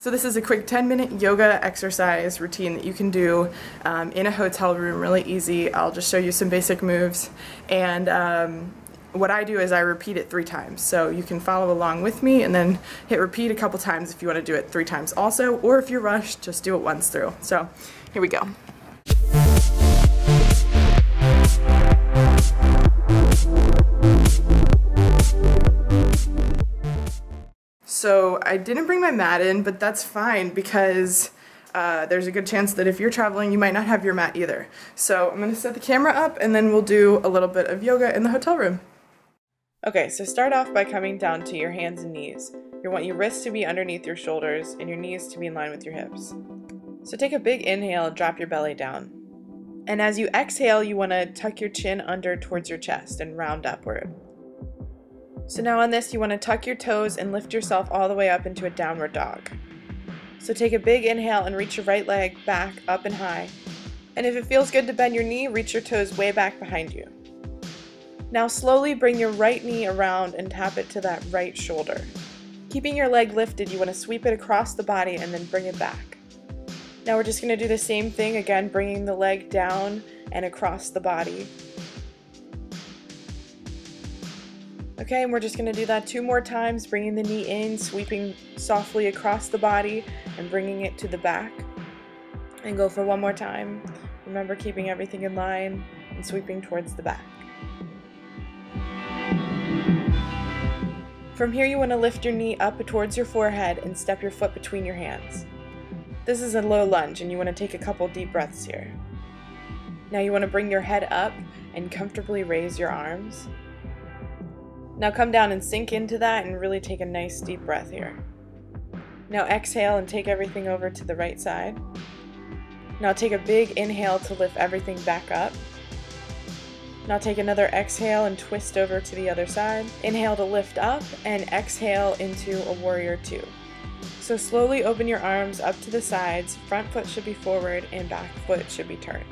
So this is a quick 10-minute yoga exercise routine that you can do in a hotel room, really easy. I'll just show you some basic moves, and what I do is I repeat it 3 times. So you can follow along with me and then hit repeat a couple times if you want to do it 3 times also, or if you're rushed, just do it once through. So here we go. So I didn't bring my mat in, but that's fine because there's a good chance that if you're traveling, you might not have your mat either. So I'm going to set the camera up and then we'll do a little bit of yoga in the hotel room. Okay, so start off by coming down to your hands and knees. You want your wrists to be underneath your shoulders and your knees to be in line with your hips. So take a big inhale and drop your belly down. And as you exhale, you want to tuck your chin under towards your chest and round upward. So now on this, you want to tuck your toes and lift yourself all the way up into a downward dog. So take a big inhale and reach your right leg back, up and high. And if it feels good to bend your knee, reach your toes way back behind you. Now slowly bring your right knee around and tap it to that right shoulder. Keeping your leg lifted, you want to sweep it across the body and then bring it back. Now we're just going to do the same thing again, bringing the leg down and across the body. Okay, and we're just going to do that 2 more times, bringing the knee in, sweeping softly across the body, and bringing it to the back. And go for 1 more time. Remember, keeping everything in line and sweeping towards the back. From here, you want to lift your knee up towards your forehead and step your foot between your hands. This is a low lunge, and you want to take a couple deep breaths here. Now you want to bring your head up and comfortably raise your arms. Now come down and sink into that and really take a nice deep breath here. Now exhale and take everything over to the right side. Now take a big inhale to lift everything back up. Now take another exhale and twist over to the other side. Inhale to lift up and exhale into a warrior 2. So slowly open your arms up to the sides, front foot should be forward and back foot should be turned.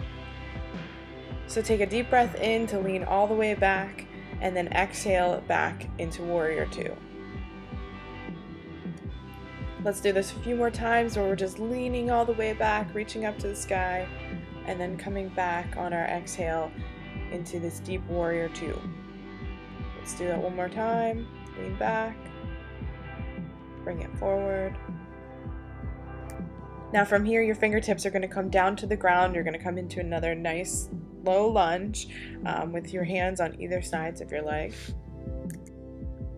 So take a deep breath in to lean all the way back, and then exhale back into warrior 2. Let's do this a few more times where we're just leaning all the way back, reaching up to the sky, and then coming back on our exhale into this deep warrior 2. Let's do that 1 more time. Lean back, bring it forward. Now from here, your fingertips are going to come down to the ground. You're going to come into another nice low lunge with your hands on either sides of your leg.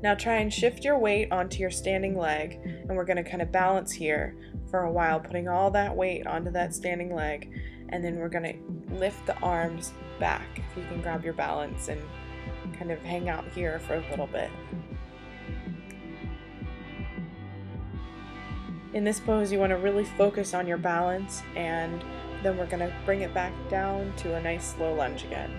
Now try and shift your weight onto your standing leg, and we're going to kind of balance here for a while, putting all that weight onto that standing leg, and then we're going to lift the arms back. If you can grab your balance and kind of hang out here for a little bit. In this pose, you want to really focus on your balance, and then we're going to bring it back down to a nice slow lunge again.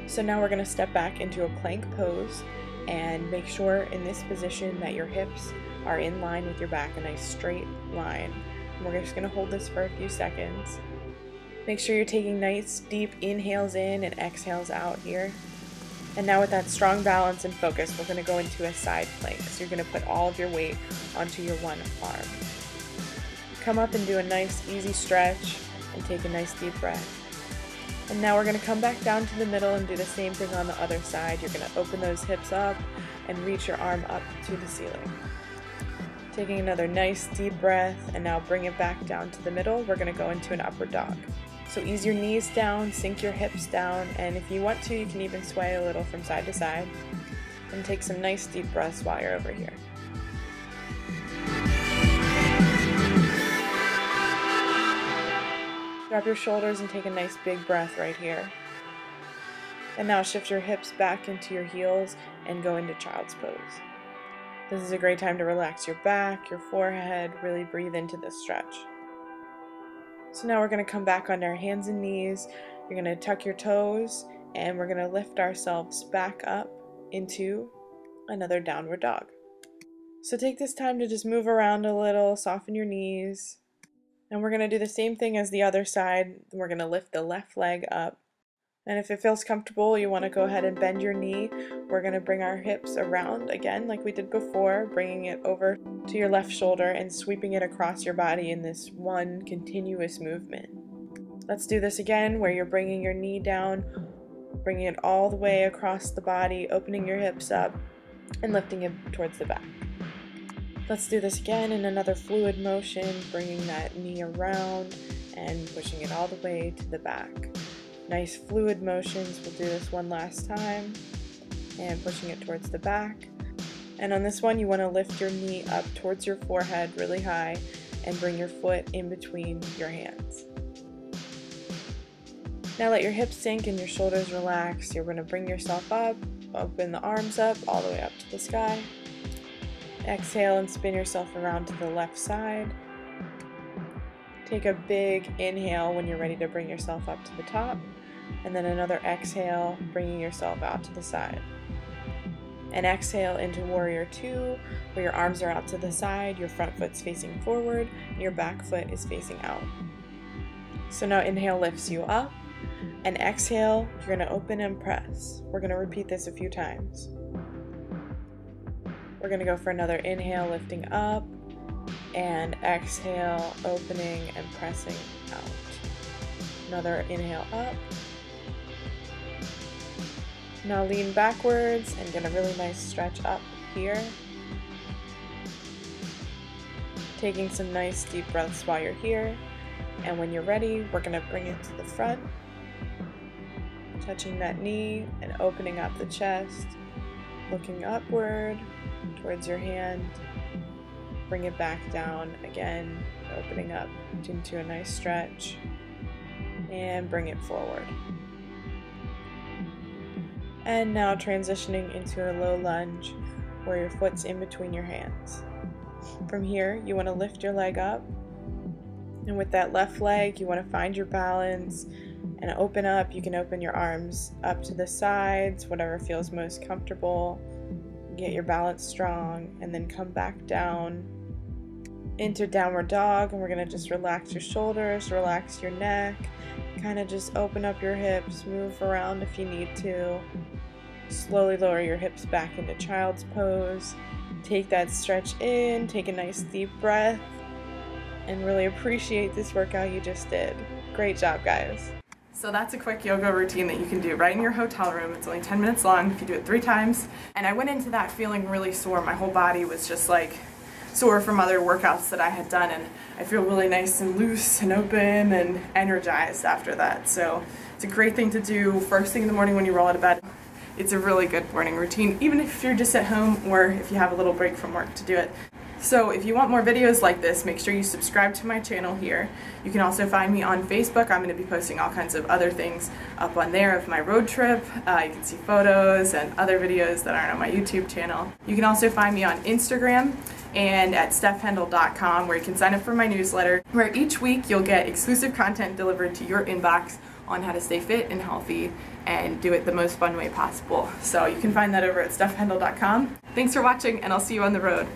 So now we're going to step back into a plank pose and make sure in this position that your hips are in line with your back, a nice straight line. And we're just going to hold this for a few seconds. Make sure you're taking nice deep inhales in and exhales out here. And now with that strong balance and focus, we're going to go into a side plank. So you're going to put all of your weight onto your one arm. Come up and do a nice easy stretch and take a nice deep breath. And now we're going to come back down to the middle and do the same thing on the other side. You're going to open those hips up and reach your arm up to the ceiling. Taking another nice deep breath, and now bring it back down to the middle. We're going to go into an upward dog. So ease your knees down, sink your hips down, and if you want to, you can even sway a little from side to side. And take some nice deep breaths while you're over here. Drop your shoulders and take a nice big breath right here. And now shift your hips back into your heels and go into child's pose. This is a great time to relax your back, your forehead, really breathe into this stretch. So now we're going to come back on our hands and knees. You're going to tuck your toes, and we're going to lift ourselves back up into another downward dog. So take this time to just move around a little, soften your knees. And we're going to do the same thing as the other side. We're going to lift the left leg up, And if it feels comfortable, you want to go ahead and bend your knee. We're going to bring our hips around again like we did before, bringing it over to your left shoulder and sweeping it across your body in this one continuous movement. Let's do this again, where you're bringing your knee down, bringing it all the way across the body, opening your hips up and lifting it towards the back. Let's do this again in another fluid motion, bringing that knee around and pushing it all the way to the back. Nice fluid motions. We'll do this one last time and pushing it towards the back. And on this one, you want to lift your knee up towards your forehead really high and bring your foot in between your hands. Now let your hips sink and your shoulders relax. You're going to bring yourself up, open the arms up all the way up to the sky. Exhale and spin yourself around to the left side. Take a big inhale when you're ready to bring yourself up to the top, and then another exhale, bringing yourself out to the side. And exhale into Warrior 2, where your arms are out to the side, your front foot's facing forward, and your back foot is facing out. So now inhale lifts you up, and exhale, you're going to open and press. We're going to repeat this a few times. We're going to go for another inhale, lifting up, and exhale, opening and pressing out. Another inhale up. Now lean backwards and get a really nice stretch up here. Taking some nice deep breaths while you're here. And when you're ready, we're going to bring it to the front, touching that knee and opening up the chest, looking upward towards your hand. Bring it back down again, opening up into a nice stretch, and bring it forward. And now transitioning into a low lunge where your foot's in between your hands. From here, you want to lift your leg up, and with that left leg, you want to find your balance and open up. You can open your arms up to the sides, whatever feels most comfortable. Get your balance strong, and then come back down into downward dog, and we're going to just relax your shoulders, relax your neck, kind of just open up your hips, move around if you need to. Slowly lower your hips back into child's pose. Take that stretch in, take a nice deep breath, and really appreciate this workout you just did. Great job, guys. So that's a quick yoga routine that you can do right in your hotel room. It's only 10 minutes long if you do it 3 times. And I went into that feeling really sore. My whole body was just like sore from other workouts that I had done, and I feel really nice and loose and open and energized after that. So it's a great thing to do first thing in the morning when you roll out of bed. It's a really good morning routine, even if you're just at home or if you have a little break from work to do it. So if you want more videos like this, make sure you subscribe to my channel here. You can also find me on Facebook. I'm going to be posting all kinds of other things up on there of my road trip. You can see photos and other videos that aren't on my YouTube channel. You can also find me on Instagram and at stephhendel.com, where you can sign up for my newsletter, where each week you'll get exclusive content delivered to your inbox on how to stay fit and healthy and do it the most fun way possible. So you can find that over at stephhendel.com. Thanks for watching, and I'll see you on the road.